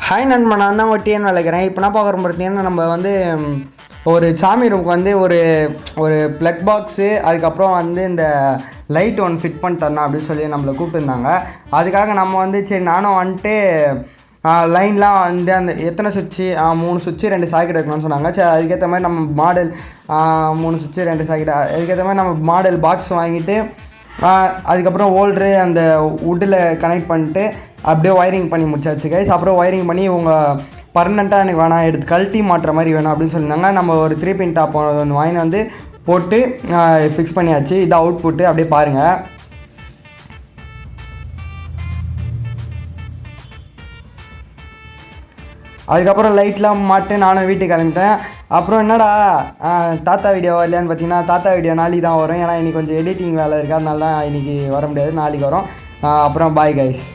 Hi நண்பா, நான் தான் ஒட்டியன்னு விளைக்கிறேன். இப்போ என்ன பார்க்குறோம் பார்த்தீங்கன்னா, நம்ம வந்து ஒரு சாமி ரூமுக்கு வந்து ஒரு ஒரு ப்ளக் பாக்ஸு, அதுக்கப்புறம் வந்து இந்த லைட் ஒன்று ஃபிட் பண்ணி தரணும் அப்படின்னு சொல்லி நம்மளை கூப்பிட்டுருந்தாங்க. அதுக்காக நம்ம வந்து சரி நானும் வந்துட்டு லைன்லாம் வந்து அந்த எத்தனை சுவிட்சு 3 சுவிட்சு 2 சாக்கெட் வைக்கணும்னு சொன்னாங்க. சரி அதுக்கேற்ற மாதிரி நம்ம மாடல் 3 சுவிட்சு 2 சாக்கெட் அதுக்கேற்ற மாதிரி நம்ம மாடல் பாக்ஸ் வாங்கிட்டு அதுக்கப்புறம் ஹோல்ட்ரு அந்த வுட்டில் கனெக்ட் பண்ணிட்டு அப்படியே ஒயரிங் பண்ணி முடிச்சாச்சு கைஸ். அப்புறம் ஒயரிங் பண்ணி உங்கள் பர்மனெண்ட்டாக எனக்கு வேணாம், எடுத்து கழட்டி மாட்டுற மாதிரி வேணும் அப்படின்னு சொல்லியிருந்தாங்க. நம்ம ஒரு 3 பின் டாப் ஒன்று வாங்கி வந்து போட்டு ஃபிக்ஸ் பண்ணியாச்சு. இது அவுட் புட்டு அப்படியே பாருங்கள். அதுக்கப்புறம் லைட்லாம் மாட்டு நானும் வீட்டுக்கு கிளம்பிட்டேன். அப்புறம் என்னடா தாத்தா வீடியோ இல்லையான்னு பார்த்தீங்கன்னா, தாத்தா வீடியோ நாளைக்கு தான் வரும். ஏன்னா இன்றைக்கி கொஞ்சம் எடிட்டிங் வேலை இருக்குது, அதனால தான் இன்றைக்கி வர முடியாது, நாளைக்கு வரும். அப்புறம் பாய் கைஸ்.